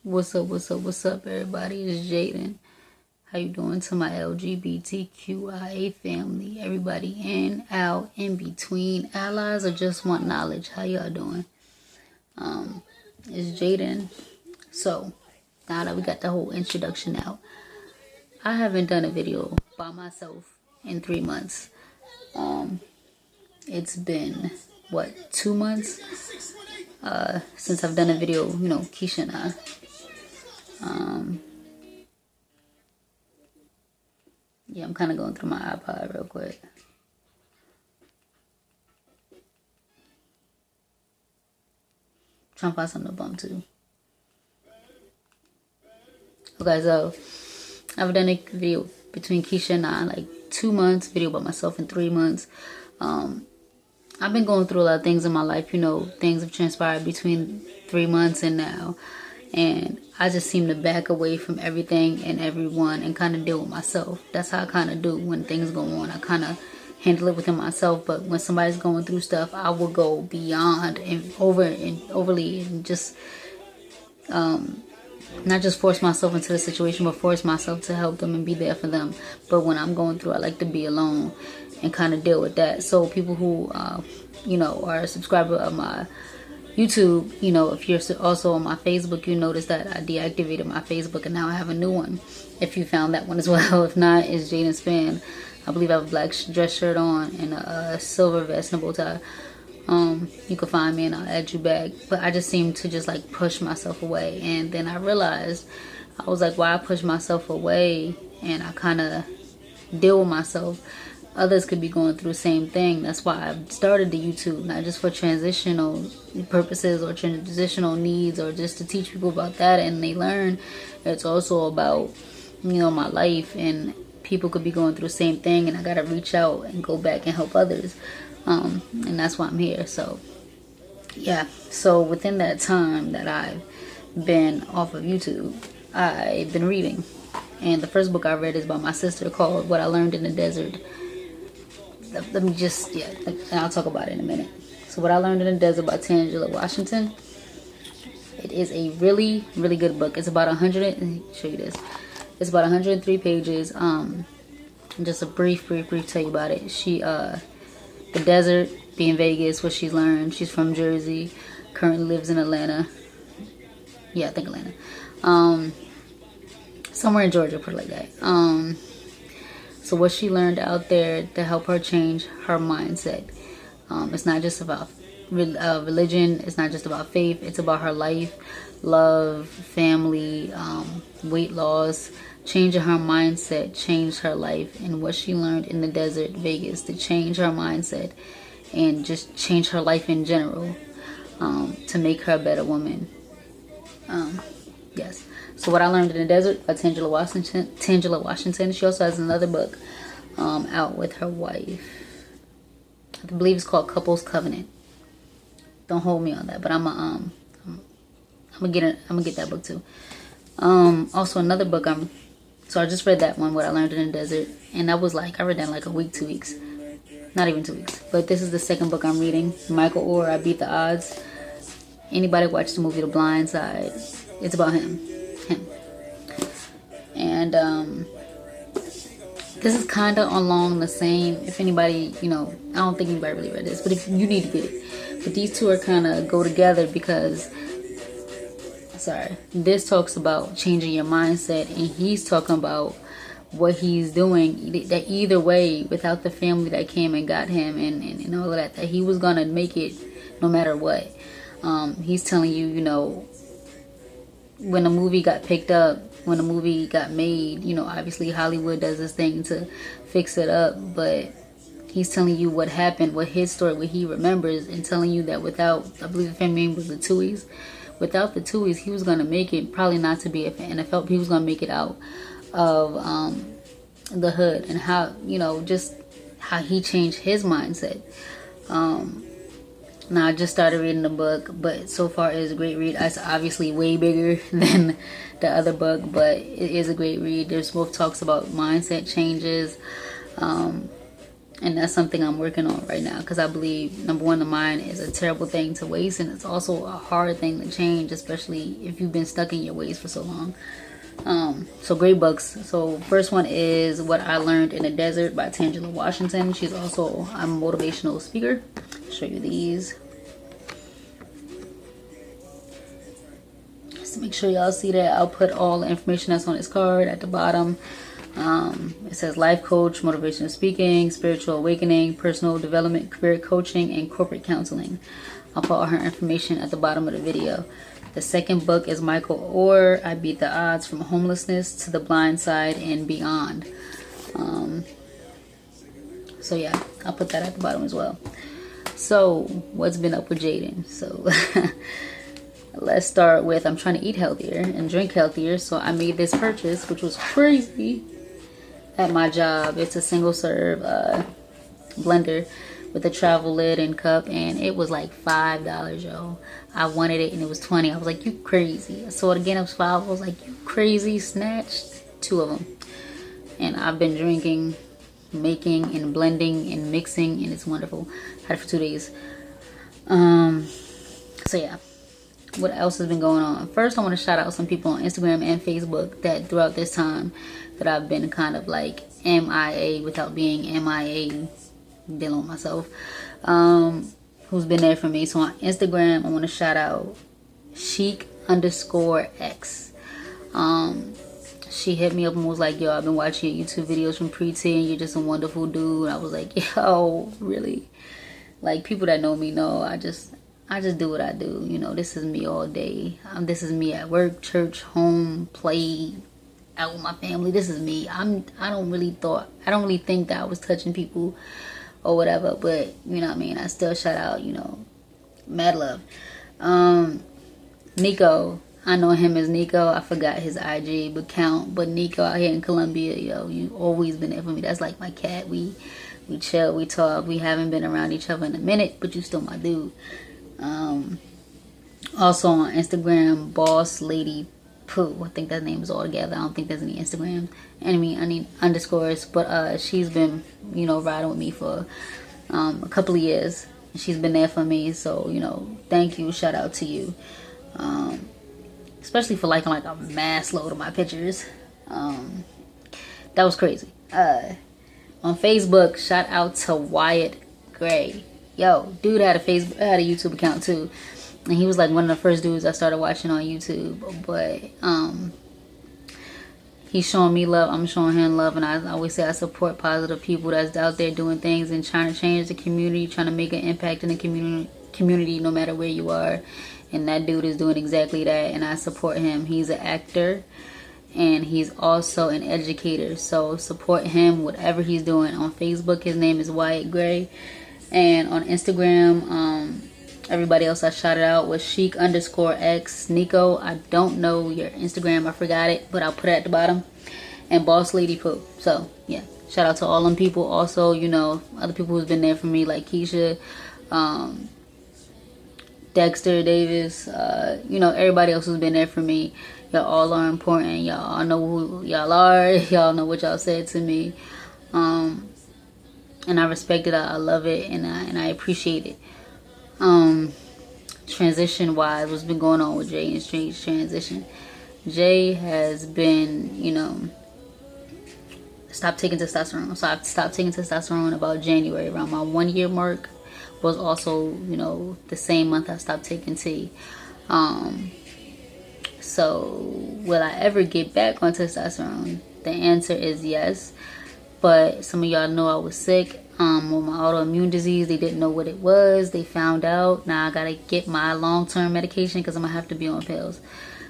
What's up, everybody? It's Jaden. How you doing? To my LGBTQIA family, everybody in, out, in between, allies, or just want knowledge. How y'all doing? It's Jaden. So, now that we got the whole introduction out, I haven't done a video by myself in 3 months. It's been, 2 months? Since I've done a video, Keisha and I. Yeah, I'm kind of going through my iPod real quick. Trying to find something to bump to. Okay, so I've done a video between Keisha and I, like 2 months, video by myself in 3 months. I've been going through a lot of things in my life, things have transpired between 3 months and now. And I just seem to back away from everything and everyone and kind of deal with myself. That's how I kind of do when things go on. I kind of handle it within myself. But when somebody's going through stuff, I will go beyond and overly and just not just force myself into the situation, but force myself to help them and be there for them. But when I'm going through, I like to be alone and kind of deal with that. So people who, are a subscriber of my YouTube, if you're also on my Facebook, you notice that I deactivated my Facebook and now I have a new one. If you found that one as well. If not, it's Jaden's Fan. I believe I have a black dress shirt on and a silver vest and a bow tie. You can find me and I'll add you back. But I just seem to just like push myself away. And then I realized, I was like, why I push myself away and I kind of deal with myself. Others could be going through the same thing. That's why I started the YouTube, not just for transitional purposes or transitional needs or just to teach people about that and they learn. It's also about, my life, and people could be going through the same thing and I got to reach out and go back and help others. And that's why I'm here. So, yeah. So within that time that I've been off of YouTube, I've been reading. And the first book I read is by my sister called What I Learned in the Desert. Let me just, and I'll talk about it in a minute. So What I Learned in the Desert by Tangela Washington. It is a really, really good book. It's about 100, let me show you this. It's about 103 pages. Just a brief tell you about it. She, the desert, being Vegas, what she's learned. She's from Jersey, currently lives in Atlanta. Yeah, I think Atlanta. Somewhere in Georgia, put it like that. So what she learned out there to help her change her mindset. It's not just about religion. It's not just about faith. It's about her life, love, family, weight loss. Changing her mindset changed her life. And what she learned in the desert, Vegas, to change her mindset and just change her life in general, to make her a better woman. Yes. So What I Learned in the Desert by Tangela Washington. She also has another book out with her wife. I believe it's called Couples Covenant. Don't hold me on that, but I'm gonna get that book too. Also another book so I just read that one, What I Learned in the Desert, and that was like, I read that in like a week, 2 weeks. Not even 2 weeks. But this is the second book I'm reading. Michael Orr, I Beat the Odds. Anybody watch the movie The Blind Side? It's about him. And this is kind of along the same, if anybody, I don't think anybody really read this, but if you need to get it. But these two are kind of go together because, this talks about changing your mindset and he's talking about what he's doing, that either way, without the family that came and got him and all of that he was going to make it no matter what. He's telling you, when the movie got picked up, when the movie got made, obviously Hollywood does this thing to fix it up, but he's telling you what happened, what his story, what he remembers, and telling you that without, I believe the family name was the Tuohys, without the Tuohys, he was going to make it, probably not to be an NFL, he was going to make it out of the hood, and how, just how he changed his mindset. Now I just started reading the book, but so far it is a great read. It's obviously way bigger than the other book, but it is a great read. There's both talks about mindset changes, And that's something I'm working on right now, because I believe, number one, the mind is a terrible thing to waste, and it's also a hard thing to change, especially if you've been stuck in your ways for so long. So great books. So first one is What I Learned in the Desert by Tangela Washington. She's also a motivational speaker. I'll show you these. Just to make sure y'all see that, I'll put all the information that's on this card at the bottom. It says life coach, motivational speaking, spiritual awakening, personal development, career coaching, and corporate counseling. I'll put all her information at the bottom of the video. The second book is Michael Orr, I Beat the Odds from Homelessness to the Blind Side and Beyond. So yeah, I'll put that at the bottom as well. So what's been up with Jaden? So let's start with, I'm trying to eat healthier and drink healthier. So I made this purchase, which was crazy, at my job. It's a single serve blender with a travel lid and cup, and it was like $5, yo. I wanted it and it was 20. I was like, you crazy. I saw it again, it was 5. I was like, you crazy. Snatched 2 of them. And I've been drinking, making and blending and mixing, and it's wonderful. Had it for 2 days. So yeah, what else has been going on? First, I want to shout out some people on Instagram and Facebook that throughout this time that I've been kind of like MIA without being MIA, dealing with myself, who's been there for me. So on Instagram, I want to shout out chic_x. She hit me up and was like, yo, I've been watching your YouTube videos from pre-T and you're just a wonderful dude. I was like, yo, really? Like, people that know me know I just do what I do. You know, this is me all day. This is me at work, church, home, play, out with my family. This is me. I don't really think that I was touching people or whatever, but you know what I mean, I still shout out, you know, mad love. Nico, I know him as Nico. I forgot his IG but Nico out here in Colombia, yo, you always been there for me. That's like my cat. We chill, we talk. We haven't been around each other in a minute, but you still my dude. Also on Instagram, Boss Lady Pooh. I think that name is all together. I don't think there's any Instagram. I need underscores, but she's been, you know, riding with me for a couple of years. She's been there for me, so you know, thank you, shout out to you, especially for liking like a mass load of my pictures. That was crazy. On Facebook, shout out to Wyatt Gray. Yo, dude had a YouTube account too. And he was like one of the first dudes I started watching on YouTube. But he's showing me love, I'm showing him love, and I always say I support positive people that's out there doing things and trying to change the community, trying to make an impact in the community no matter where you are. And that dude is doing exactly that, and I support him. He's an actor and he's also an educator, so support him, whatever he's doing. On Facebook, his name is Wyatt Gray, and on Instagram, everybody else I shouted out was chic_x. Nico, I don't know your Instagram, I forgot it, but I'll put it at the bottom. And Boss Lady Pooh. So yeah, shout out to all them people. Also, you know, other people who's been there for me, like Keisha, Dexter Davis, you know, everybody else who's been there for me. Y'all all are important. Y'all all know who y'all are. Y'all know what y'all said to me, and I respect it. I love it, and I appreciate it. Transition wise, what's been going on with Jay and Strange transition? Jay has been, you know, stopped taking testosterone. So I've stopped taking testosterone about January, around my 1 year mark. Was also, you know, the same month I stopped taking T. So will I ever get back on testosterone? The answer is yes. But some of y'all know I was sick with my autoimmune disease. They didn't know what it was. They found out. Now I gotta get my long-term medication because I'm gonna have to be on pills.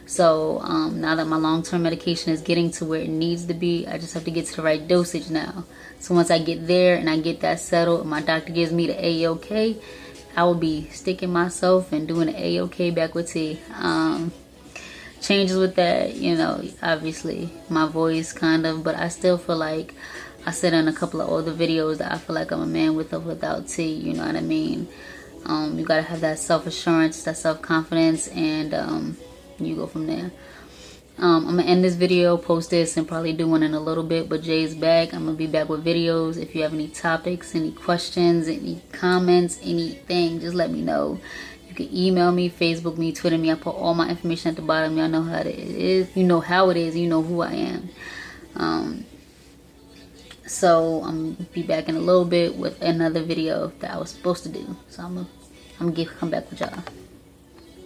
So now that my long-term medication is getting to where it needs to be, I just have to get to the right dosage now. So once I get there and I get that settled and my doctor gives me the A-OK, I will be sticking myself and doing the A-OK back with T. Changes with that, you know, obviously my voice kind of, but I still feel like I said in a couple of older videos that I feel like I'm a man with or without T, you know what I mean? You gotta have that self-assurance, that self-confidence, and you go from there. I'm gonna end this video, post this, and probably do one in a little bit. But Jay's back. I'm gonna be back with videos. If you have any topics, any questions, any comments, anything, just let me know. You can email me, Facebook me, Twitter me. I put all my information at the bottom. Y'all know how it is. You know how it is. You know who I am. So I'm gonna be back in a little bit with another video that I was supposed to do. So I'm gonna come back with y'all.